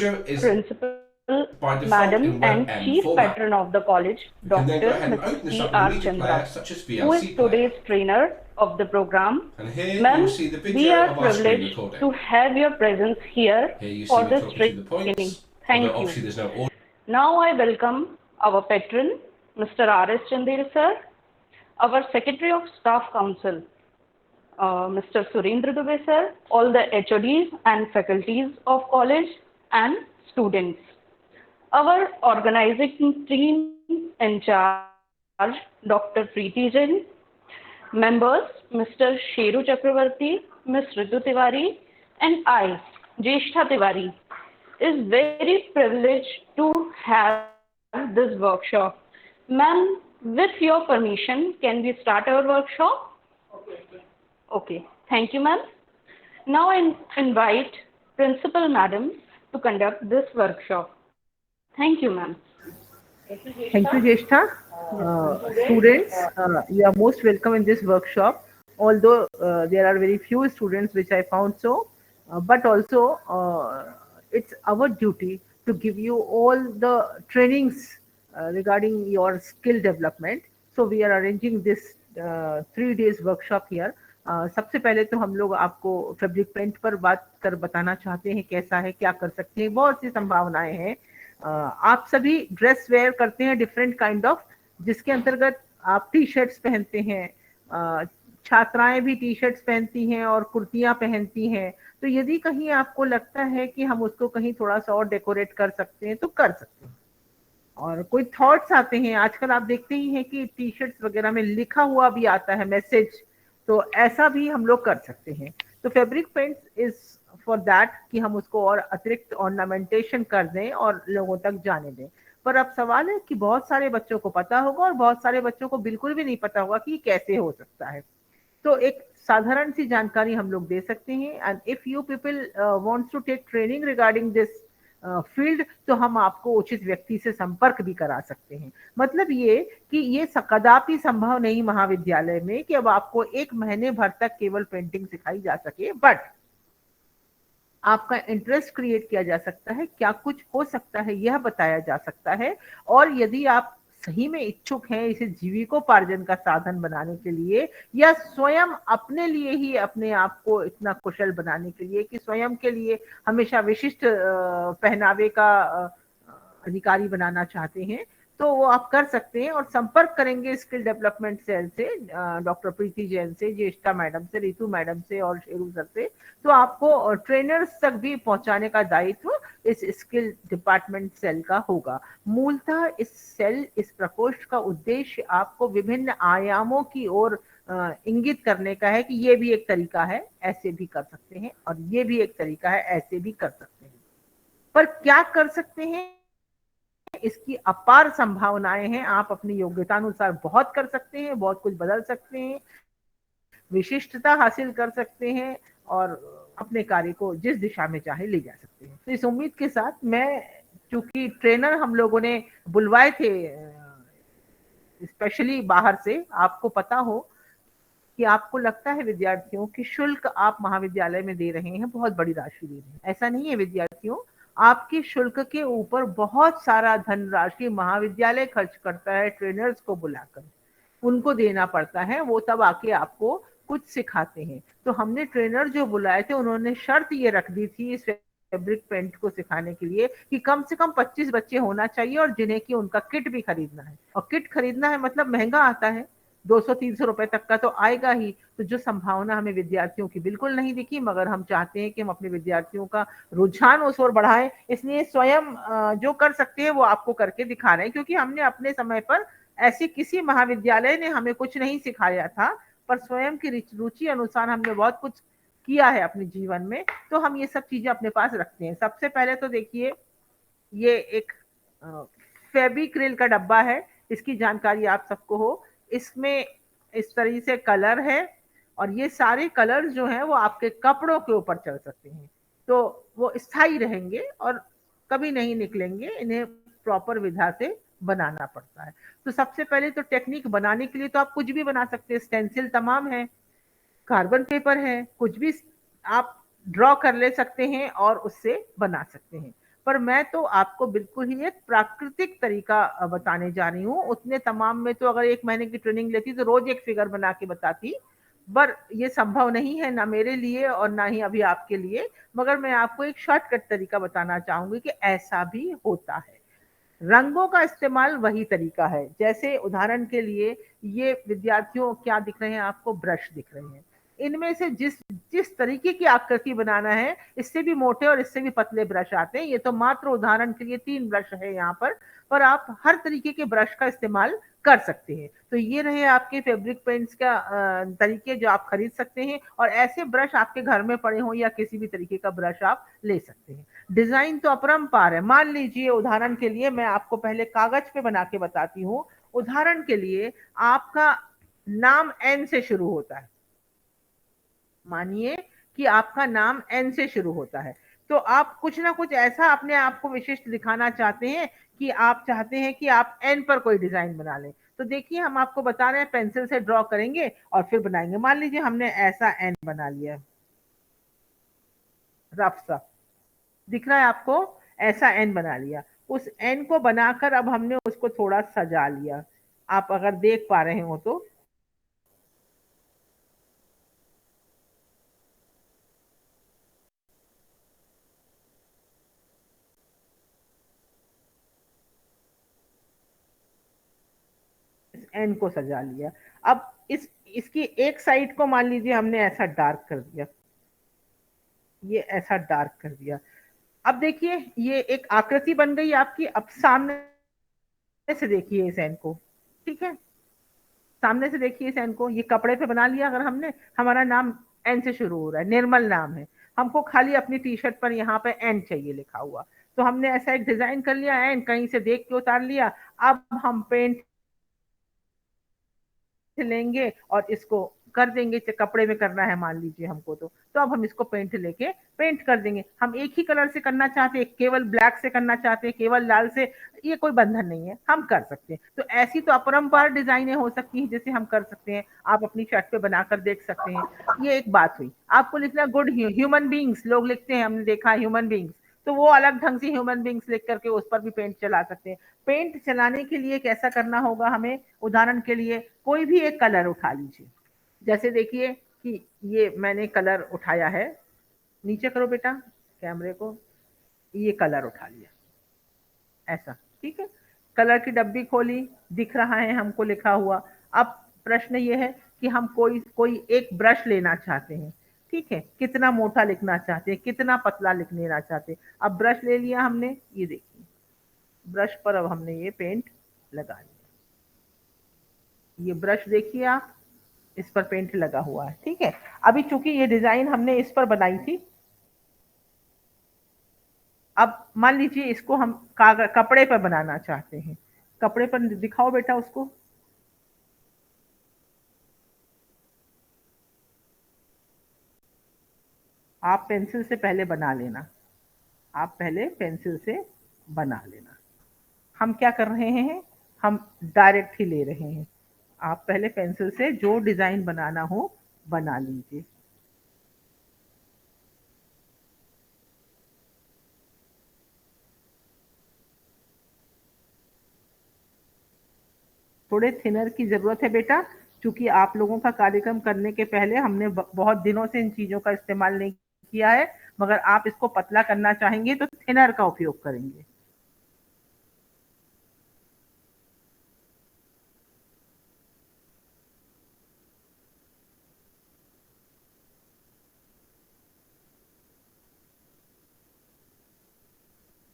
is Principal, by default Madam, in and WebM Chief format. Patron of the college, You can then go Dr. ahead and Mrs. open this up with a P.R. media Chandra, player such as who is VLC Player. today's trainer of the program. And here you will Ma'am, see the we video are of our screen privileged recording. to have your presence here Here you see for me this talking through the training. points, Thank although you. obviously there's no audio. Now I welcome our patron, Mr. R.S. Chandel sir, our Secretary of Staff Council, Mr. Surendra Dubey sir, all the HODs and faculties of college and students. Our organizing team in charge, Dr. Preeti Jain, members, Mr. Sheru Chakravarti, Ms. Ritu Tiwari, and I, Jeshta Tiwari, is very privileged to have this workshop. Ma'am, with your permission, can we start our workshop? Okay, thank you, ma'am. Now I invite Principal Madam to conduct this workshop. Thank you, ma'am. Thank you, Jeshta. Students, you are most welcome in this workshop. Although there are very few students, which I found so, but also it's our duty to give you all the trainings regarding your skill development. So we are arranging this 3 days workshop here. सबसे पहले तो हम लोग आपको fabric paint पर बात कर बताना चाहते हैं कैसा है, क्या कर सकते हैं। बहुत सी संभावनाएं हैं। आप सभी ड्रेस वेयर करते हैं डिफरेंट काइंड ऑफ, जिसके अंतर्गत आप टी शर्ट्स पहनते हैं, छात्राएं भी टी शर्ट्स पहनती हैं और कुर्तियां पहनती हैं। तो यदि कहीं आपको लगता है कि हम उसको कहीं थोड़ा सा और डेकोरेट कर सकते हैं तो कर सकते हैं। और कोई थॉट्स आते हैं, आजकल आप देखते ही हैं कि टी शर्ट्स वगैरह में लिखा हुआ भी आता है मैसेज, तो ऐसा भी हम लोग कर सकते हैं। तो fabric paints is for that कि हम उसको और अतिरिक्त ऑर्नामेंटेशन कर दें और लोगों तक जाने दें। पर अब सवाल है कि बहुत सारे बच्चों को पता होगा और बहुत सारे बच्चों को बिल्कुल भी नहीं पता होगा कि कैसे हो सकता है। तो एक साधारण सी जानकारी हम लोग दे सकते हैं। And if you people wants to take training regarding this field, तो हम आपको उचित व्यक्ति से संपर्क भी करा सकते हैं। मतलब ये कि ये कदापि संभव नहीं महाविद्यालय में कि अब आपको 1 महीने भर तक केवल पेंटिंग सिखाई जा सके, बट आपका इंटरेस्ट क्रिएट किया जा सकता है, क्या कुछ हो सकता है यह बताया जा सकता है। और यदि आप सही में इच्छुक हैं इसे जीविकोपार्जन का साधन बनाने के लिए, या स्वयं अपने लिए ही अपने आप को इतना कुशल बनाने के लिए कि स्वयं के लिए हमेशा विशिष्ट पहनावे का अधिकारी बनाना चाहते हैं, तो वो आप कर सकते हैं और संपर्क करेंगे स्किल डेवलपमेंट सेल से, डॉक्टर प्रीति जैन से, ज्येष्ठा मैडम से, रितु मैडम से और शेरू सर से। तो आपको ट्रेनर्स तक भी पहुंचाने का दायित्व इस स्किल डिपार्टमेंट सेल का होगा। मूलतः इस प्रकोष्ठ का उद्देश्य आपको विभिन्न आयामों की ओर इंगित करने का है कि ये भी एक तरीका है, ऐसे भी कर सकते हैं, और ये भी एक तरीका है, ऐसे भी कर सकते हैं। पर क्या कर सकते हैं, इसकी अपार संभावनाएं हैं। आप अपनी योग्यता अनुसार बहुत कर सकते हैं, बहुत कुछ बदल सकते हैं, विशिष्टता हासिल कर सकते हैं और अपने कार्य को जिस दिशा में चाहे ले जा सकते हैं। तो इस उम्मीद के साथ, मैं चूंकि ट्रेनर हम लोगों ने बुलवाए थे स्पेशली बाहर से, आपको पता हो कि आपको लगता है विद्यार्थियों कि शुल्क आप महाविद्यालय में दे रहे हैं, बहुत बड़ी राशि दे रहे हैं। ऐसा नहीं है विद्यार्थियों, आपके शुल्क के ऊपर बहुत सारा धनराशि महाविद्यालय खर्च करता है ट्रेनर्स को बुलाकर, उनको देना पड़ता है, वो तब आके आपको कुछ सिखाते हैं। तो हमने ट्रेनर जो बुलाए थे उन्होंने शर्त ये रख दी थी इस फैब्रिक पेंट को सिखाने के लिए कि कम से कम 25 बच्चे होना चाहिए और जिन्हें कि उनका किट भी खरीदना है। और किट खरीदना है मतलब महंगा आता है, 200-300 रुपए तक का तो आएगा ही। तो जो संभावना हमें विद्यार्थियों की बिल्कुल नहीं दिखी, मगर हम चाहते हैं कि हम अपने विद्यार्थियों का रुझान उस ओर बढ़ाएं, इसलिए स्वयं जो कर सकते हैं वो आपको करके दिखा रहे हैं। क्योंकि हमने अपने समय पर ऐसे किसी महाविद्यालय ने हमें कुछ नहीं सिखाया था, पर स्वयं की रुचि अनुसार हमने बहुत कुछ किया है अपने जीवन में, तो हम ये सब चीजें अपने पास रखते हैं। सबसे पहले तो देखिए, ये एक फेविक्रिल का डब्बा है, इसकी जानकारी आप सबको हो। इसमें इस तरह से कलर है और ये सारे कलर जो हैं वो आपके कपड़ों के ऊपर चल सकते हैं, तो वो स्थायी रहेंगे और कभी नहीं निकलेंगे। इन्हें प्रॉपर विधा से बनाना पड़ता है। तो सबसे पहले तो टेक्निक बनाने के लिए तो आप कुछ भी बना सकते हैं, स्टेंसिल तमाम है, कार्बन पेपर है, कुछ भी आप ड्रॉ कर ले सकते हैं और उससे बना सकते हैं। पर मैं तो आपको बिल्कुल ही एक प्राकृतिक तरीका बताने जा रही हूँ। उतने तमाम में तो अगर 1 महीने की ट्रेनिंग लेती तो रोज एक फिगर बना के बताती, पर ये संभव नहीं है, ना मेरे लिए और ना ही अभी आपके लिए। मगर मैं आपको एक शॉर्टकट तरीका बताना चाहूंगी कि ऐसा भी होता है। रंगों का इस्तेमाल वही तरीका है। जैसे उदाहरण के लिए ये विद्यार्थियों क्या दिख रहे हैं आपको, ब्रश दिख रहे हैं। इनमें से जिस जिस तरीके की आकृति बनाना है, इससे भी मोटे और इससे भी पतले ब्रश आते हैं। ये तो मात्र उदाहरण के लिए 3 ब्रश है यहाँ पर आप हर तरीके के ब्रश का इस्तेमाल कर सकते हैं। तो ये रहे आपके फैब्रिक पेंट्स का तरीके जो आप खरीद सकते हैं, और ऐसे ब्रश आपके घर में पड़े हों या किसी भी तरीके का ब्रश आप ले सकते हैं। डिजाइन तो अपरंपार है। मान लीजिए उदाहरण के लिए मैं आपको पहले कागज पे बना के बताती हूँ। उदाहरण के लिए आपका नाम एन से शुरू होता है। मानिए कि आपका नाम एन से शुरू होता है, तो आप कुछ ना कुछ ऐसा अपने आप को विशिष्ट दिखाना चाहते हैं कि आप चाहते हैं कि आप एन पर कोई डिजाइन बना लें। तो देखिए हम आपको बता रहे हैं, पेंसिल से ड्रॉ करेंगे और फिर बनाएंगे। मान लीजिए हमने ऐसा एन बना लिया, रफ सा दिख रहा है आपको, ऐसा एन बना लिया। उस एन को बनाकर अब हमने उसको थोड़ा सजा लिया, आप अगर देख पा रहे हो तो। एन को सजा लिया। अब इसकी एक साइड को मान लीजिए हमने ऐसा डार्क कर दिया, ये ऐसा डार्क कर दिया। अब देखिए ये एक आकृति बन गई आपकी। अब सामने से देखिए इस एन को, ठीक है, सामने से देखिए इस एन को। ये कपड़े पे बना लिया अगर हमने, हमारा नाम एन से शुरू हो रहा है, निर्मल नाम है, हमको खाली अपनी टी शर्ट पर यहाँ पे एन चाहिए लिखा हुआ। तो हमने ऐसा एक डिजाइन कर लिया, एन कहीं से देख के उतार लिया। अब हम पेंट लेंगे और इसको कर देंगे, कपड़े में करना है मान लीजिए हमको, तो अब हम इसको पेंट लेके पेंट कर देंगे। हम एक ही कलर से करना चाहते हैं, केवल ब्लैक से करना चाहते हैं, केवल लाल से, ये कोई बंधन नहीं है, हम कर सकते हैं। तो ऐसी तो अपरंपार डिजाइनें हो सकती हैं जैसे हम कर सकते हैं, आप अपनी शर्ट पे बनाकर देख सकते हैं। ये एक बात हुई। आपको लिखना गुड ह्यूमन बींग्स, लोग लिखते हैं, हमने देखा ह्यूमन बींग्स, तो वो अलग ढंग से ह्यूमन बींग्स लिख करके उस पर भी पेंट चला सकते हैं। पेंट चलाने के लिए कैसा करना होगा हमें, उदाहरण के लिए कोई भी एक कलर उठा लीजिए। जैसे देखिए कि ये मैंने कलर उठाया है, नीचे करो बेटा कैमरे को, ये कलर उठा लिया ऐसा, ठीक है। कलर की डब्बी खोली, दिख रहा है हमको लिखा हुआ। अब प्रश्न ये है कि हम कोई कोई एक ब्रश लेना चाहते हैं, ठीक है, कितना मोटा लिखना चाहते हैं, कितना पतला लिख लेना चाहते हैं। अब ब्रश ले लिया हमने, ये देखिए ब्रश पर अब हमने ये पेंट लगा लिया। ये ब्रश देखिए आप, इस पर पेंट लगा हुआ है, ठीक है। अभी चूंकि ये डिजाइन हमने इस पर बनाई थी, अब मान लीजिए इसको हम कागज कपड़े पर बनाना चाहते हैं। कपड़े पर दिखाओ बेटा उसको। आप पेंसिल से पहले बना लेना, आप पहले पेंसिल से बना लेना। हम क्या कर रहे हैं, हम डायरेक्ट ही ले रहे हैं। आप पहले पेंसिल से जो डिजाइन बनाना हो बना लीजिए। थोड़े थिनर की जरूरत है बेटा, क्योंकि आप लोगों का कार्यक्रम करने के पहले हमने बहुत दिनों से इन चीजों का इस्तेमाल नहीं किया है। मगर आप इसको पतला करना चाहेंगे तो थिनर का उपयोग करेंगे।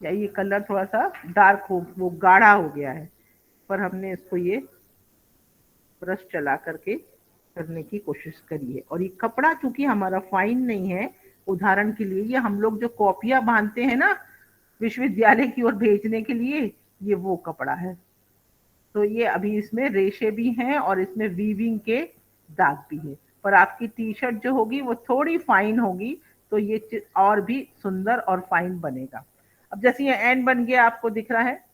या ये कलर थोड़ा सा डार्क हो, वो गाढ़ा हो गया है, पर हमने इसको ये ब्रश चला करके करने की कोशिश करी है। और ये कपड़ा चूंकि हमारा फाइन नहीं है, उदाहरण के लिए ये हम लोग जो कॉपियां बांधते हैं ना विश्वविद्यालय की ओर भेजने के लिए, ये वो कपड़ा है। तो ये अभी इसमें रेशे भी हैं और इसमें वीविंग के दाग भी है। पर आपकी टी शर्ट जो होगी वो थोड़ी फाइन होगी, तो ये और भी सुंदर और फाइन बनेगा। अब जैसे ये एन बन गया आपको दिख रहा है,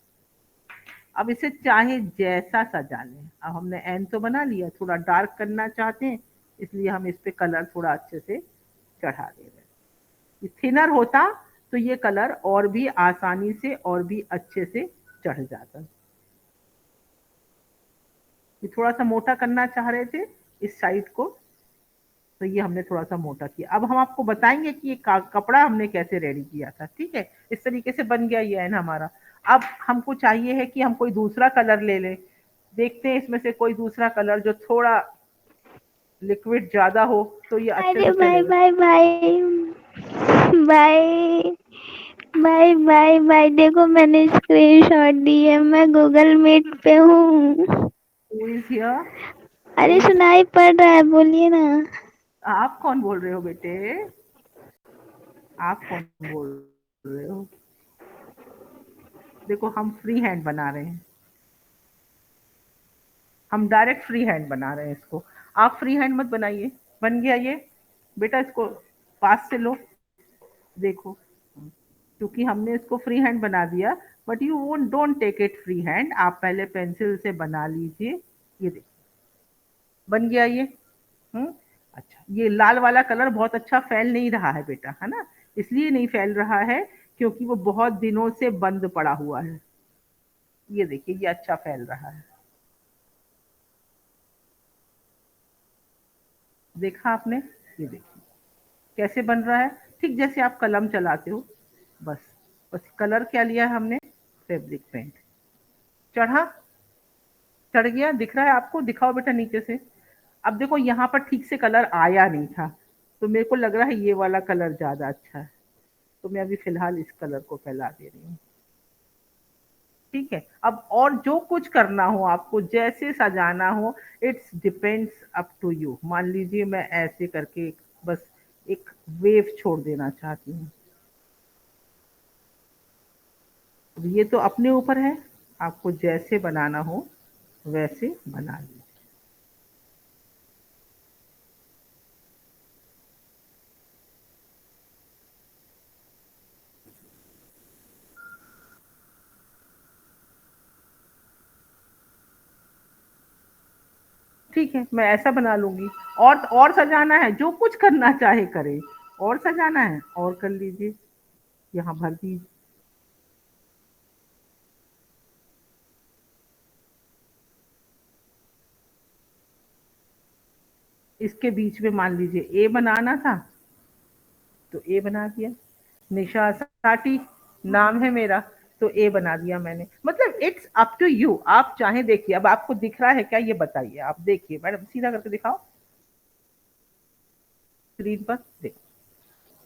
अब इसे चाहे जैसा सजा लें। अब हमने एन तो बना लिया, थोड़ा डार्क करना चाहते हैं इसलिए हम इस पे कलर थोड़ा अच्छे से चढ़ा दे रहे हैं। थिनर होता तो ये कलर और भी आसानी से और भी अच्छे से चढ़ जाता है। ये थोड़ा सा मोटा करना चाह रहे थे इस साइड को, तो ये हमने थोड़ा सा मोटा किया। अब हम आपको बताएंगे कि ये कपड़ा हमने कैसे रेडी किया था। ठीक है, इस तरीके से बन गया ये एन हमारा। अब हमको चाहिए है कि हम कोई दूसरा कलर ले लें। देखते हैं इसमें से कोई दूसरा कलर जो थोड़ा लिक्विड ज्यादा हो तो ये अच्छे अरे से बाय चलेगा। Bye bye bye bye bye bye, देखो मैंने स्क्रीनशॉट दी है, मैं गूगल मीट पे हूँ। Who is here? अरे सुनाई पड़ रहा है, बोलिए ना। आप कौन बोल रहे हो बेटे? आप कौन बोल रहे हो? देखो हम फ्री हैंड बना रहे हैं, हम डायरेक्ट फ्री हैंड बना रहे हैं इसको। आप फ्री हैंड मत बनाइए। बन गया ये बेटा, इसको पास से लो, देखो, क्योंकि हमने इसको फ्री हैंड बना दिया। But you won't don't take it free hand, आप पहले पेंसिल से बना लीजिए। ये देखिए बन गया ये। अच्छा, ये लाल वाला कलर बहुत अच्छा फैल नहीं रहा है बेटा, है ना? इसलिए नहीं फैल रहा है क्योंकि वो बहुत दिनों से बंद पड़ा हुआ है। ये देखिए ये अच्छा फैल रहा है, देखा आपने? ये देखिए कैसे बन रहा है, ठीक जैसे आप कलम चलाते हो। बस बस कलर क्या लिया है हमने? Fabric paint. चढ़ा, चढ़ गया, दिख रहा है आपको? दिखाओ बेटा नीचे से। अब देखो यहाँ पर ठीक से कलर आया नहीं था, तो मेरे को लग रहा है ये वाला कलर ज्यादा अच्छा है, तो मैं अभी फिलहाल इस कलर को फैला दे रही हूँ। ठीक है, अब और जो कुछ करना हो आपको, जैसे सजाना हो, it's depends up to you. मान लीजिए मैं ऐसे करके बस एक वेव छोड़ देना चाहती हूँ, ये तो अपने ऊपर है, आपको जैसे बनाना हो वैसे बना लीजिए। ठीक है, मैं ऐसा बना लूंगी। और सजाना है, जो कुछ करना चाहे करे। और सजाना है और कर लीजिए, यहाँ भर दीजिए। इसके बीच में मान लीजिए ए बनाना था तो ए बना दिया। निशा साटी नाम है मेरा, तो ए बना दिया मैंने। मतलब इट्स अप टू यू, आप चाहे देखिए। अब आपको दिख रहा है क्या ये बताइए, आप देखिए मैडम, सीधा करके दिखाओ स्क्रीन पर, देखो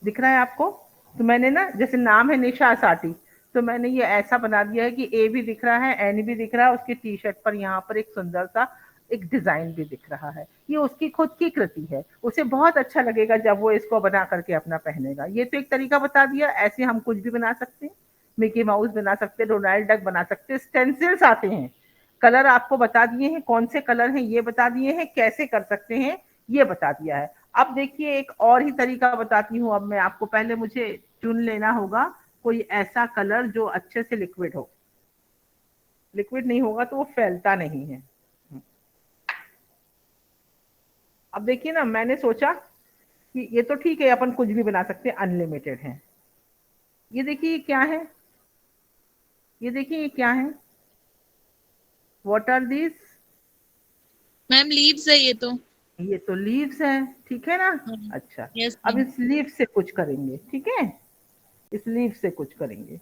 दिख रहा है आपको? तो मैंने ना, जैसे नाम है निशा साटी, तो मैंने ये ऐसा बना दिया है कि ए भी दिख रहा है, एन भी दिख रहा है, उसकी टी शर्ट पर यहाँ पर एक सुंदर सा एक डिजाइन भी दिख रहा है। ये उसकी खुद की कृति है, उसे बहुत अच्छा लगेगा जब वो इसको बना करके अपना पहनेगा। ये तो एक तरीका बता दिया। ऐसे हम कुछ भी बना सकते हैं, मिकी माउस बना सकते हैं, डोनाल्ड डक बना सकते हैं, स्टेंसिल्स आते हैं। कलर आपको बता दिए हैं, कौन से कलर हैं ये बता दिए हैं, कैसे कर सकते हैं ये बता दिया है। अब देखिए एक और ही तरीका बताती हूँ। अब मैं आपको, पहले मुझे चुन लेना होगा कोई ऐसा कलर जो अच्छे से लिक्विड हो। लिक्विड नहीं होगा तो वो फैलता नहीं है। अब देखिए ना, मैंने सोचा कि ये तो ठीक है, अपन कुछ भी बना सकते हैं, अनलिमिटेड है। ये देखिए ये क्या है, ये देखिए ये क्या है, what are this? Ma'am leaves है ये तो। ये तो लीव्स है, ठीक है ना? अच्छा, यस अब मैम। इस लीव से कुछ करेंगे। ठीक है, इस लीव से कुछ करेंगे।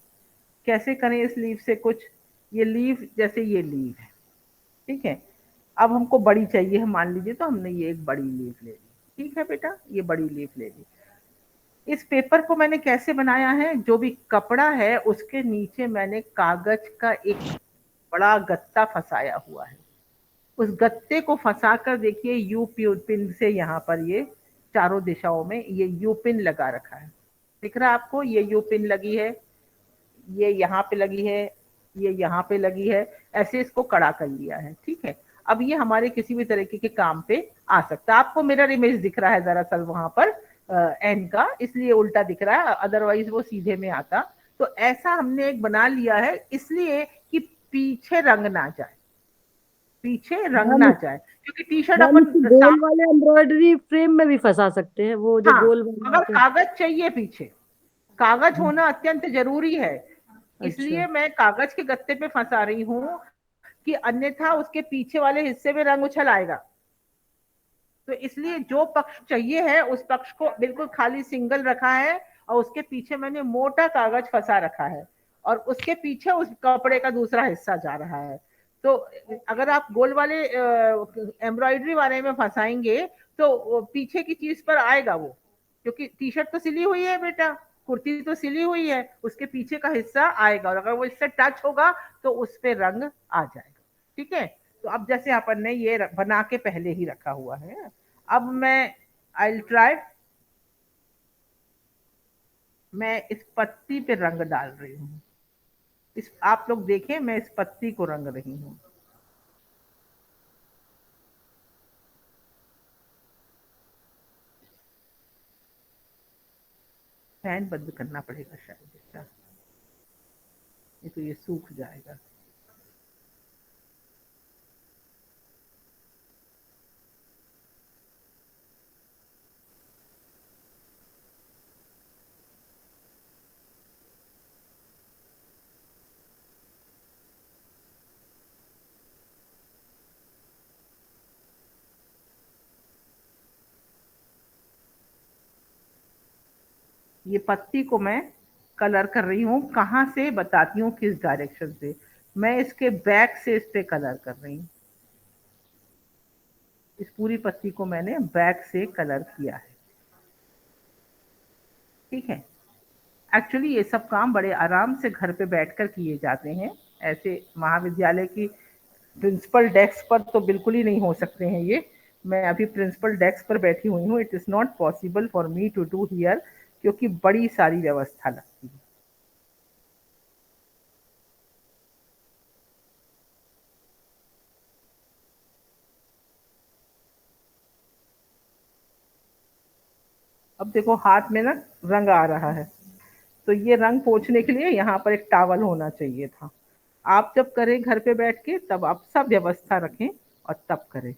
कैसे करें इस लीव से कुछ? ये लीव, जैसे ये लीव है, ठीक है। अब हमको बड़ी चाहिए है, मान लीजिए, तो हमने ये एक बड़ी लीव ले ली। ठीक है बेटा, ये बड़ी लीव ले ली। इस पेपर को मैंने कैसे बनाया है, जो भी कपड़ा है उसके नीचे मैंने कागज का एक बड़ा गत्ता फंसाया हुआ है। उस गत्ते को फंसा कर देखिए, यू पिन से यहाँ पर ये चारों दिशाओं में ये यू पिन लगा रखा है। दिख रहा है आपको? ये यू पिन लगी है, ये यहाँ पे लगी है, ये यहाँ पे लगी है, ऐसे इसको कड़ा कर लिया है। ठीक है, अब ये हमारे किसी भी तरीके के काम पे आ सकता है। आपको मिरर इमेज दिख रहा है दरअसल वहां पर एन का, इसलिए उल्टा दिख रहा है, अदरवाइज वो सीधे में आता। तो ऐसा हमने एक बना लिया है, इसलिए कि पीछे रंग ना जाए, पीछे रंग ना जाए, क्योंकि टी शर्ट अपन गोल वाले एम्ब्रॉयडरी फ्रेम में भी फंसा सकते हैं, वो जो हाँ, गोल मगर वाले कागज चाहिए पीछे। कागज होना अत्यंत जरूरी है, इसलिए मैं कागज के गत्ते पे फंसा रही हूँ कि अन्यथा उसके पीछे वाले हिस्से में रंग उछल आएगा। तो इसलिए जो पक्ष चाहिए है उस पक्ष को बिल्कुल खाली सिंगल रखा है और उसके पीछे मैंने मोटा कागज फंसा रखा है और उसके पीछे उस कपड़े का दूसरा हिस्सा जा रहा है। तो अगर आप गोल वाले एम्ब्रॉयडरी वाले में फंसाएंगे तो पीछे की चीज पर आएगा वो, क्योंकि टी शर्ट तो सिली हुई है बेटा, कुर्ती तो सिली हुई है, उसके पीछे का हिस्सा आएगा और अगर वो इससे टच होगा तो उस पे रंग आ जाएगा। ठीक है, तो अब जैसे अपन ने ये बना के पहले ही रखा हुआ है, अब आई ट्राई, मैं इस पत्ती पे रंग डाल रही हूँ। आप लोग देखें, मैं इस पत्ती को रंग रही हूँ। फैन बंद करना पड़ेगा शायद बेटा, नहीं तो ये सूख जाएगा। ये पत्ती को मैं कलर कर रही हूँ, कहाँ से बताती हूँ, किस डायरेक्शन से। मैं इसके बैक से इस पे कलर कर रही हूँ। इस पूरी पत्ती को मैंने बैक से कलर किया है। ठीक है, एक्चुअली ये सब काम बड़े आराम से घर पे बैठकर किए जाते हैं, ऐसे महाविद्यालय की प्रिंसिपल डेस्क पर तो बिल्कुल ही नहीं हो सकते हैं ये। मैं अभी प्रिंसिपल डेस्क पर बैठी हुई हूँ, it is not possible for me to do here, क्योंकि बड़ी सारी व्यवस्था लगती है। अब देखो हाथ में ना रंग आ रहा है, तो ये रंग पोंछने के लिए यहाँ पर एक टॉवल होना चाहिए था। आप जब करें घर पे बैठ के तब आप सब व्यवस्था रखें और तब करें।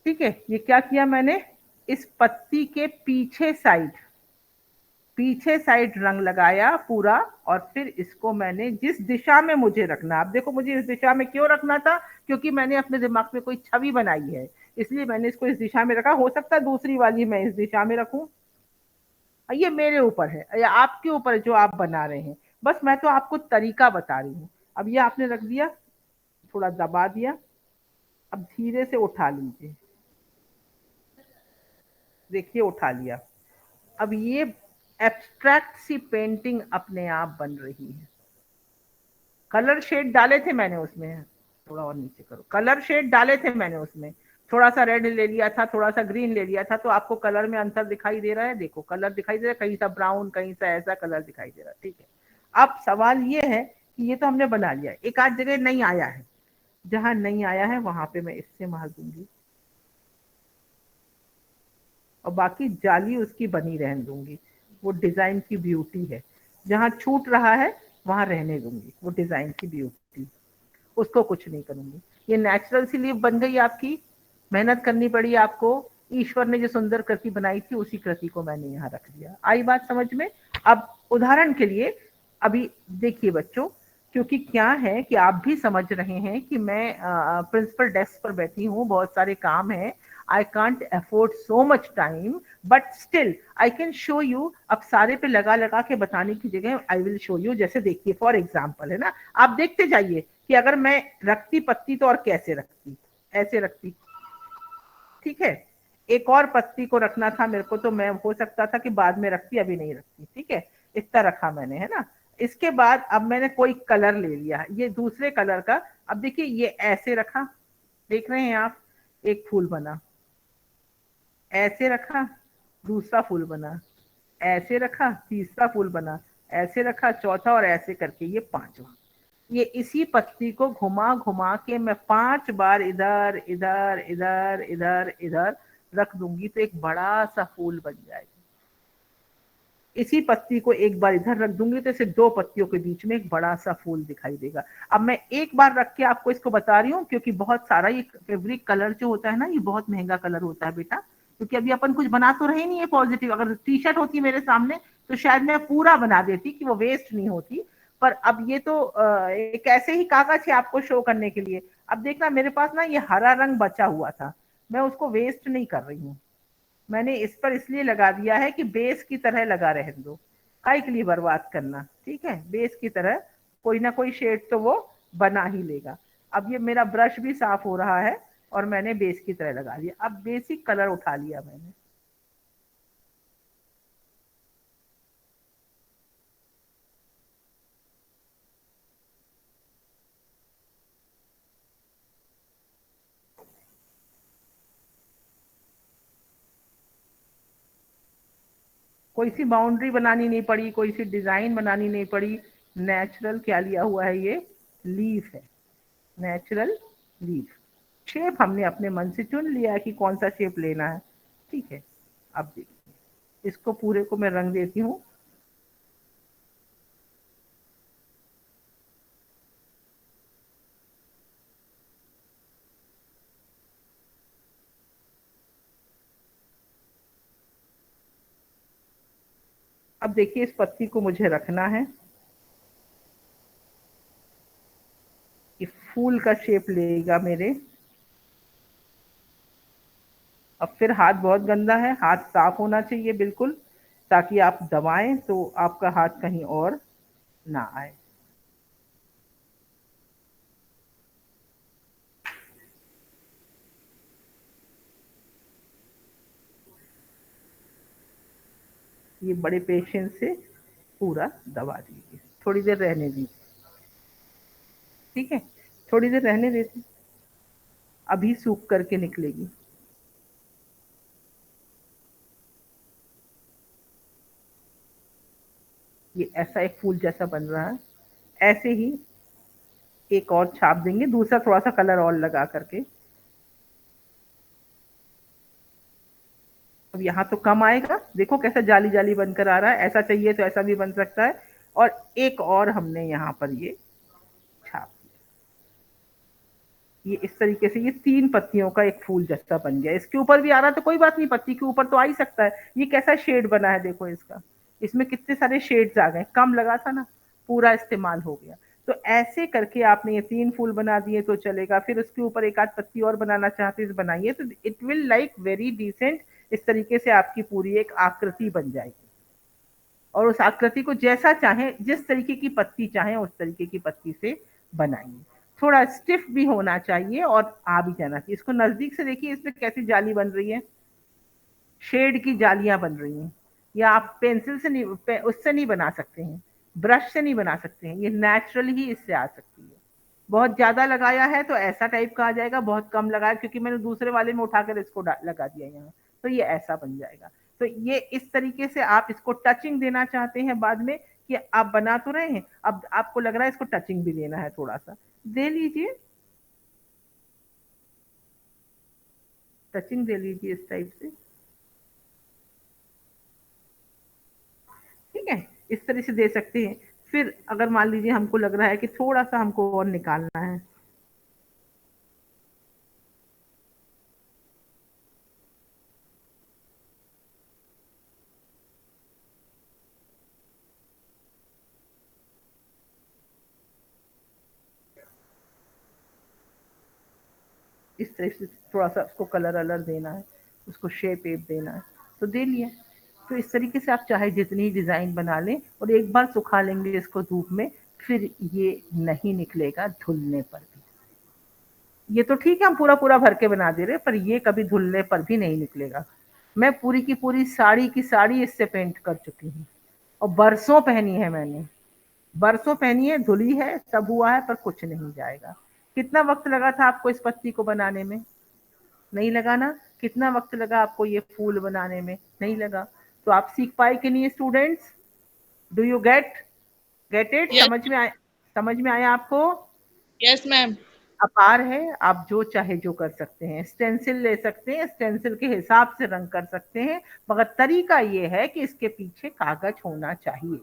ठीक है, ये क्या किया मैंने, इस पत्ती के पीछे साइड रंग लगाया पूरा, और फिर इसको मैंने जिस दिशा में मुझे रखना, आप देखो मुझे इस दिशा में क्यों रखना था, क्योंकि मैंने अपने दिमाग में कोई छवि बनाई है, इसलिए मैंने इसको इस दिशा में रखा। हो सकता है दूसरी वाली मैं इस दिशा में रखूं, ये मेरे ऊपर है या आपके ऊपर है जो आप बना रहे हैं, बस मैं तो आपको तरीका बता रही हूँ। अब ये आपने रख दिया, थोड़ा दबा दिया, अब धीरे से उठा लीजिए, देखिए उठा लिया। अब ये एब्स्ट्रैक्ट सी पेंटिंग अपने आप बन रही है। कलर शेड डाले थे मैंने उसमें, थोड़ा और नीचे करो, कलर शेड डाले थे मैंने उसमें, थोड़ा सा रेड ले लिया था, थोड़ा सा ग्रीन ले लिया था, तो आपको कलर में अंतर दिखाई दे रहा है। देखो कलर दिखाई दे रहा है, कहीं सा ब्राउन, कहीं सा ऐसा कलर दिखाई दे रहा है। ठीक है, अब सवाल ये है कि ये तो हमने बना लिया, एक आध जगह नहीं आया है, जहां नहीं आया है वहां पे मैं इससे मार दूंगी और बाकी जाली उसकी बनी रहने दूंगी। वो डिजाइन की ब्यूटी है, जहां छूट रहा है वहां रहने दूंगी, वो डिजाइन की ब्यूटी, उसको कुछ नहीं करूंगी। ये नेचुरल सी लीफ बन गई आपकी, मेहनत करनी पड़ी आपको, ईश्वर ने जो सुंदर कृति बनाई थी उसी कृति को मैंने यहाँ रख दिया। आई बात समझ में। अब उदाहरण के लिए अभी देखिए बच्चों, क्योंकि क्या है कि आप भी समझ रहे हैं कि मैं प्रिंसिपल डेस्क पर बैठी हूँ, बहुत सारे काम है, I can't afford so much time, but still I can show you। अब सारे पे लगा लगा के बताने की जगह I will show you। जैसे देखिए फॉर एग्जाम्पल है ना, आप देखते जाइए कि अगर मैं रखती पत्ती तो और कैसे रखती, ऐसे रखती। ठीक है, एक और पत्ती को रखना था मेरे को, तो मैं हो सकता था कि बाद में रखती, अभी नहीं रखती। ठीक है, इतना रखा मैंने, है ना। इसके बाद अब मैंने कोई कलर ले लिया, ये दूसरे कलर का। अब देखिए ये ऐसे रखा, देख रहे हैं आप, एक फूल बना, ऐसे रखा, दूसरा फूल बना, ऐसे रखा, तीसरा फूल बना, ऐसे रखा, चौथा, और ऐसे करके ये पांचवा। ये इसी पत्ती को घुमा घुमा के मैं 5 बार इधर इधर इधर इधर इधर रख दूंगी तो एक बड़ा सा फूल बन जाएगा। इसी पत्ती को एक बार इधर रख दूंगी तो इसे 2 पत्तियों के बीच में एक बड़ा सा फूल दिखाई देगा। अब मैं एक बार रख के आपको इसको बता रही हूँ, क्योंकि बहुत सारा ये फैब्रिक कलर जो होता है ना, ये बहुत महंगा कलर होता है बेटा, क्योंकि अभी अपन कुछ बना तो रहे नहीं है पॉजिटिव। अगर टी शर्ट होती मेरे सामने तो शायद मैं पूरा बना देती कि वो वेस्ट नहीं होती, पर अब ये तो एक ऐसे ही कागज है आपको शो करने के लिए। अब देखना मेरे पास ना ये हरा रंग बचा हुआ था, मैं उसको वेस्ट नहीं कर रही हूँ, मैंने इस पर इसलिए लगा दिया है कि बेस की तरह लगा रहने दो, काय के लिए बर्बाद करना। ठीक है, बेस की तरह कोई ना कोई शेड तो वो बना ही लेगा। अब ये मेरा ब्रश भी साफ हो रहा है और मैंने बेस की तरह लगा दिया। अब बेसिक कलर उठा लिया मैंने। कोई सी बाउंड्री बनानी नहीं पड़ी, कोई सी डिजाइन बनानी नहीं पड़ी। नेचुरल क्या लिया हुआ है, ये लीफ है, नेचुरल लीफ। शेप हमने अपने मन से चुन लिया है कि कौन सा शेप लेना है। ठीक है, अब देखिए इसको पूरे को मैं रंग देती हूँ। अब देखिए इस पत्ती को मुझे रखना है, ये फूल का शेप लेगा मेरे। अब फिर हाथ बहुत गंदा है, हाथ साफ होना चाहिए बिल्कुल, ताकि आप दबाएं तो आपका हाथ कहीं और ना आए। ये बड़े पेशेंस से पूरा दबा दीजिए, थोड़ी देर रहने दीजिए। ठीक है, थोड़ी देर रहने देते, अभी सूख करके निकलेगी। ये ऐसा एक फूल जैसा बन रहा है। ऐसे ही एक और छाप देंगे, दूसरा थोड़ा सा कलर और लगा करके। अब यहाँ तो कम आएगा, देखो कैसा जाली जाली बनकर आ रहा है। ऐसा चाहिए तो ऐसा भी बन सकता है। और एक और हमने यहाँ पर ये छाप, ये इस तरीके से ये 3 पत्तियों का एक फूल जैसा बन गया। इसके ऊपर भी आ रहा तो कोई बात नहीं, पत्ती के ऊपर तो आ ही सकता है। ये कैसा शेड बना है देखो इसका, इसमें कितने सारे शेड्स आ गए, कम लगा था ना, पूरा इस्तेमाल हो गया। तो ऐसे करके आपने ये 3 फूल बना दिए तो चलेगा। फिर उसके ऊपर एक आध पत्ती और बनाना चाहते तो बनाइए, तो it will like very decent. इस तरीके से आपकी पूरी एक आकृति बन जाएगी। और उस आकृति को जैसा चाहे, जिस तरीके की पत्ती चाहे उस तरीके की पत्ती से बनाइए। थोड़ा स्टिफ भी होना चाहिए और आ भी जाना चाहिए। इसको नजदीक से देखिए, इसमें कैसी जाली बन रही है, शेड की जालियां बन रही हैं। या आप पेंसिल से नहीं, उससे नहीं बना सकते हैं, ब्रश से नहीं बना सकते हैं, ये नेचुरल ही इससे आ सकती है। बहुत ज्यादा लगाया है तो ऐसा टाइप का आ जाएगा, बहुत कम लगाया क्योंकि मैंने दूसरे वाले में उठाकर इसको लगा दिया यहाँ, तो ये ऐसा बन जाएगा। तो ये इस तरीके से आप इसको टचिंग देना चाहते हैं बाद में, कि आप बना तो रहे हैं, अब आपको लग रहा है इसको टचिंग भी देना है, थोड़ा सा दे लीजिए, टचिंग दे लीजिए इस टाइप से। ठीक है, इस तरह से दे सकते हैं। फिर अगर मान लीजिए हमको लग रहा है कि थोड़ा सा हमको और निकालना है, इस तरह से थोड़ा सा उसको कलर अलर देना है, उसको शेप वेप देना है, तो दे लिया। तो इस तरीके से आप चाहे जितनी डिजाइन बना लें और एक बार सुखा लेंगे इसको धूप में, फिर ये नहीं निकलेगा धुलने पर भी। ये तो ठीक है हम पूरा पूरा भर के बना दे रहे, पर ये कभी धुलने पर भी नहीं निकलेगा। मैं पूरी की पूरी साड़ी की साड़ी इससे पेंट कर चुकी हूँ और बरसों पहनी है मैंने, बरसों पहनी है, धुली है, सब हुआ है, पर कुछ नहीं जाएगा। कितना वक्त लगा था आपको इस पत्ती को बनाने में? नहीं लगा ना? कितना वक्त लगा आपको ये फूल बनाने में? नहीं लगा। तो आप सीख पाए कि नहीं students? Do you get it? Yes, समझ में आया आपको? yes, ma'am. अपार है, आप जो चाहे जो कर सकते हैं। स्टेंसिल ले सकते हैं, स्टेंसिल के हिसाब से रंग कर सकते हैं, मगर तरीका ये है कि इसके पीछे कागज होना चाहिए।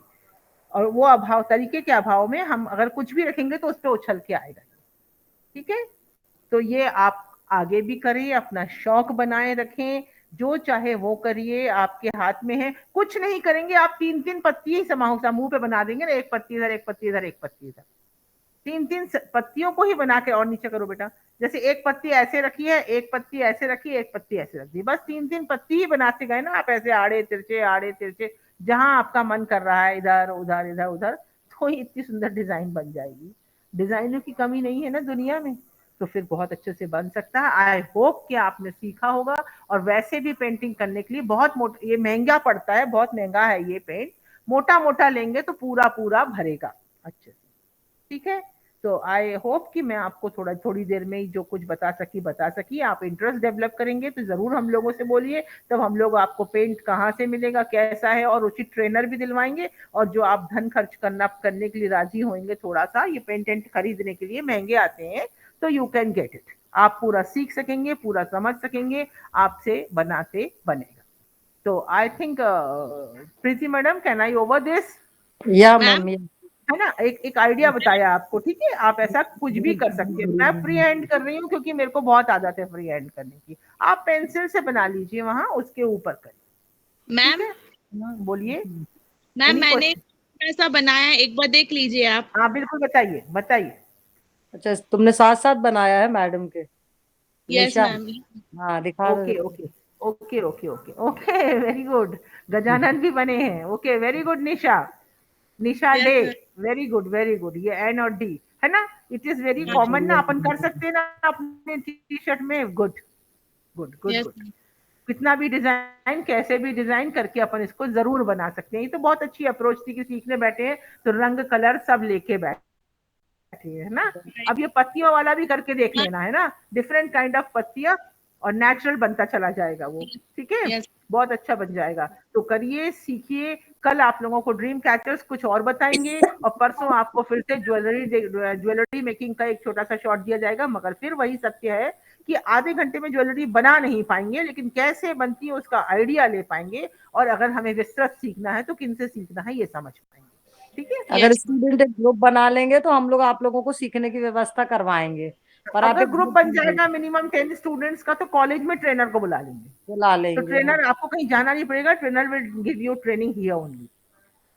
और वो अभाव, तरीके के अभाव में हम अगर कुछ भी रखेंगे तो उस पर उछल के आएगा। ठीक है, तो ये आप आगे भी करें, अपना शौक बनाए रखें, जो चाहे वो करिए, आपके हाथ में है। कुछ नहीं करेंगे आप, 3-3 पत्ती ही समूह पे बना देंगे ना, एक पत्ती इधर, एक पत्ती इधर, एक पत्ती इधर, 3-3 पत्तियों को ही बना के, और नीचे करो बेटा, जैसे एक पत्ती ऐसे रखी है, एक पत्ती ऐसे रखी है, एक पत्ती ऐसे रख दी, बस 3-3 पत्ती ही बनाते गए ना आप, ऐसे आड़े तिरछे, जहां आपका मन कर रहा है, इधर उधर इधर उधर, तो इतनी सुंदर डिजाइन बन जाएगी। डिजाइनों की कमी नहीं है ना दुनिया में, तो फिर बहुत अच्छे से बन सकता है। आई होप कि आपने सीखा होगा। और वैसे भी पेंटिंग करने के लिए बहुत मोटा, ये महंगा पड़ता है, बहुत महंगा है ये पेंट, मोटा मोटा लेंगे तो पूरा पूरा भरेगा अच्छे से, ठीक है। तो आई होप कि मैं आपको थोड़ी देर में ही जो कुछ बता सकी। आप इंटरेस्ट डेवलप करेंगे तो जरूर हम लोगों से बोलिए, तब हम लोग आपको पेंट कहाँ से मिलेगा, कैसा है, और उचित ट्रेनर भी दिलवाएंगे। और जो आप धन खर्च करने के लिए राजी होंगे, थोड़ा सा ये पेंट खरीदने के लिए महंगे आते हैं, तो यू कैन गेट इट। आप पूरा सीख सकेंगे, पूरा समझ सकेंगे, आपसे बनाते बनेगा। तो I think Preeti madam, can I over this? या मैम मैम, है ना, एक आइडिया बताया आपको, ठीक है। आप ऐसा कुछ भी कर सकते हैं। मैं फ्री हैंड कर रही हूँ क्योंकि मेरे को बहुत आदत है फ्री हैंड करने की। आप पेंसिल से बना लीजिए, वहां उसके ऊपर करिए, ठीक मैम है। बोलिए। मैम एनी मैंने क्वेश्चन? ऐसा बनाया है, एक बार देख लीजिए आप। हाँ बिल्कुल, बताइए बताइए। अच्छा तुमने साथ साथ बनाया है मैडम के? Yes Nisha, ma'am. हाँ दिखा दो। Okay okay okay okay okay okay, very good. Gajanan भी बने हैं, okay, very good Nisha. Nisha yes day, ma'am. Very good very good. ये एन और डी है ना, इट इज वेरी कॉमन ना, अपन कर सकते हैं ना अपने टी शर्ट में। Good good good yes good. कितना भी डिजाइन, कैसे भी डिजाइन करके अपन इसको जरूर बना सकते हैं। ये तो बहुत अच्छी अप्रोच थी कि सीखने बैठे हैं तो रंग कलर सब लेके बैठे है ना। अब ये पत्तियों वाला भी करके देख लेना है ना, डिफरेंट काइंड ऑफ पत्तियां, और नेचुरल बनता चला जाएगा वो, ठीक है। यस बहुत अच्छा बन जाएगा, तो करिए, सीखिए। कल आप लोगों को ड्रीम कैचर्स कुछ और बताएंगे, और परसों आपको फिर से ज्वेलरी मेकिंग का एक छोटा सा शॉट दिया जाएगा। मगर फिर वही सत्य है कि आधे घंटे में ज्वेलरी बना नहीं पाएंगे, लेकिन कैसे बनती है उसका आइडिया ले पाएंगे। और अगर हमें विस्तृत सीखना है तो किनसे सीखना है ये समझ पाएंगे, ठीक है। अगर यस स्टूडेंट एक ग्रुप बना लेंगे तो हम लोग आप लोगों को सीखने की व्यवस्था करवाएंगे, पर आप अगर एक ग्रुप ग्रुप बन जाएगा मिनिमम 10 स्टूडेंट्स का, तो कॉलेज में ट्रेनर को बुला लेंगे। बुला तो लेंगे, हाँ। ट्रेनर, आपको कहीं जाना नहीं पड़ेगा, trainer will give you training here only,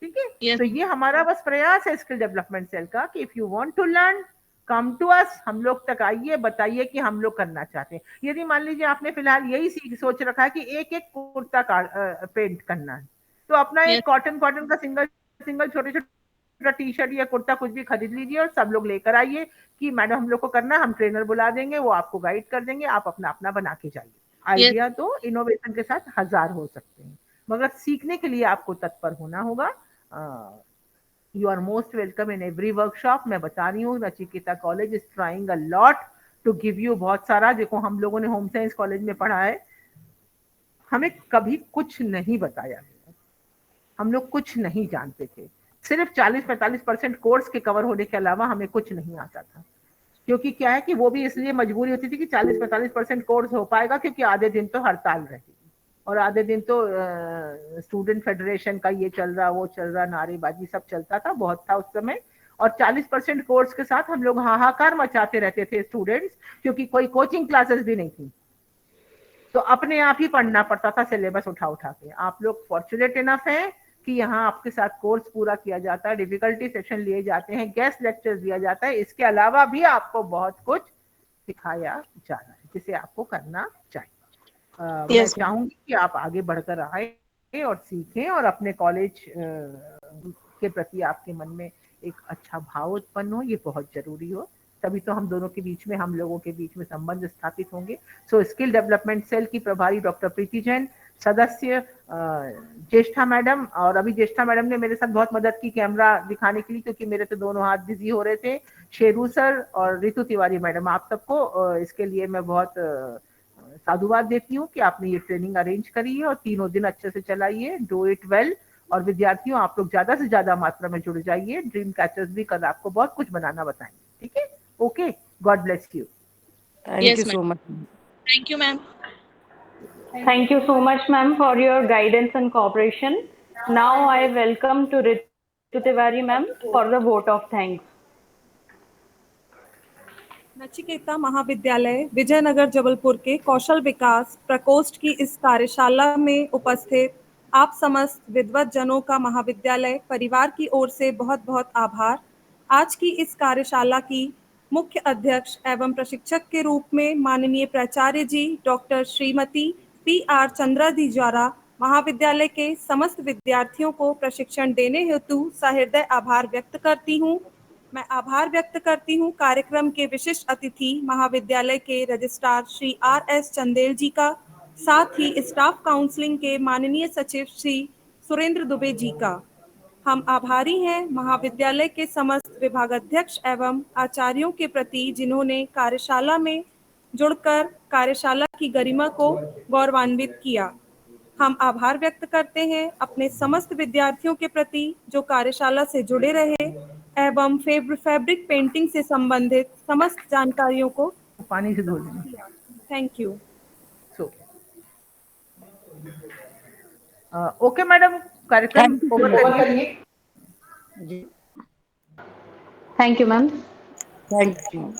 ठीक है। यस तो ये हमारा बस प्रयास है स्किल डेवलपमेंट सेल का कि if you want to learn, come to us, हम लोग तक आइए, बताइए कि हम लोग करना चाहते हैं। यदि मान लीजिए आपने फिलहाल यही सोच रखा है कि एक एक कुर्ता पेंट करना है, तो अपना यस एक कॉटन का सिंगल सिंगल छोटे छोटे टी शर्ट या कुर्ता कुछ भी खरीद लीजिए, और सब लोग लेकर आइए कि मैडम हम लोग को करना है, हम ट्रेनर बुला देंगे, वो आपको गाइड कर देंगे, आप अपना अपना बना के जाइए। यस आइडिया तो इनोवेशन के साथ 1000 हो सकते हैं, मगर सीखने के लिए आपको तत्पर होना होगा। You are most welcome in every workshop. मैं बता रही हूँ, Nachiketa college is trying a lot to give you बहुत सारा। देखो, हम लोगों ने होम साइंस कॉलेज में पढ़ा है, हमें कभी कुछ नहीं बताया गया, हम लोग कुछ नहीं जानते थे। सिर्फ 40-45% कोर्स के कवर होने के अलावा हमें कुछ नहीं आता था। क्योंकि क्या है कि वो भी इसलिए मजबूरी होती थी कि 40-45% कोर्स हो पाएगा, क्योंकि आधे दिन तो हड़ताल रहेगी, और आधे दिन तो स्टूडेंट फेडरेशन का ये चल रहा, वो चल रहा, नारेबाजी सब चलता था, बहुत था उस समय। और 40% कोर्स के साथ हम लोग हाहाकार मचाते रहते थे स्टूडेंट्स, क्योंकि कोई कोचिंग क्लासेस भी नहीं थी, तो अपने आप ही पढ़ना पड़ता था सिलेबस उठा उठा के। आप लोग फॉर्चुनेट इनफ हैं कि यहाँ आपके साथ कोर्स पूरा किया जाता है, डिफिकल्टी सेशन लिए जाते हैं, गेस्ट लेक्चर्स दिया जाता है, इसके अलावा भी आपको बहुत कुछ सिखाया जा रहा है जिसे आपको करना चाहिए। मैं चाहूंगी कि आप आगे बढ़कर आए और सीखें, और अपने कॉलेज के प्रति आपके मन में एक अच्छा भाव उत्पन्न हो, ये बहुत जरूरी हो। तभी तो हम दोनों के बीच में, हम लोगों के बीच में संबंध स्थापित होंगे। सो स्किल डेवलपमेंट सेल की प्रभारी डॉक्टर प्रीति जैन, सदस्य ज्येष्ठा मैडम, और अभी ज्येष्ठा मैडम ने मेरे साथ बहुत मदद की कैमरा दिखाने के लिए, क्योंकि मेरे तो दोनों हाथ बिजी हो रहे थे। शेरू सर और रितु तिवारी मैडम, आप सबको इसके लिए मैं बहुत साधुवाद देती हूँ कि आपने ये ट्रेनिंग अरेंज करी है, और 3 दिन अच्छे से चलाइए, डू इट वेल। और विद्यार्थियों, आप लोग ज्यादा से ज्यादा मात्रा में जुड़ जाइए। ड्रीम कैचर्स भी कल आपको बहुत कुछ बनाना बताएंगे, ठीक है। Okay, God bless you. Thank you yes ma'am. So much. Thank you ma'am. Thank you so much, ma'am, for your guidance and cooperation. Now I welcome to Ritu Tiwari, ma'am, for the vote of thanks. Nachiketa महाविद्यालय विजयनगर जबलपुर के कौशल विकास प्रकोष्ठ की इस कार्यशाला में उपस्थित आप समस्त विद्वत जनों का महाविद्यालय परिवार की ओर से बहुत बहुत आभार। आज की इस कार्यशाला की मुख्य अध्यक्ष एवं प्रशिक्षक के रूप में माननीय प्राचार्य जी डॉक्टर श्रीमती PR चंद्रा जी द्वारा महाविद्यालय के समस्त विद्यार्थियों को प्रशिक्षण देने हेतु सहृदय आभार व्यक्त करती हूँ। मैं आभार व्यक्त करती हूँ कार्यक्रम के विशिष्ट अतिथि महाविद्यालय के रजिस्ट्रार श्री RS चंदेल जी का, साथ ही स्टाफ काउंसलिंग के माननीय सचिव श्री सुरेंद्र दुबे जी का। हम आभारी हैं महाविद्यालय के समस्त विभागाध्यक्ष एवं आचार्यों के प्रति जिन्होंने कार्यशाला में जुड़कर कार्यशाला की गरिमा को गौरवान्वित किया। हम आभार व्यक्त करते हैं अपने समस्त विद्यार्थियों के प्रति जो कार्यशाला से जुड़े रहे एवं फैब्रिक पेंटिंग से संबंधित समस्त जानकारियों को पानी से धो लेना। Thank you. So okay madam, कार्यक्रम ओवर करिए। जी Thank you, ma'am. Thank you.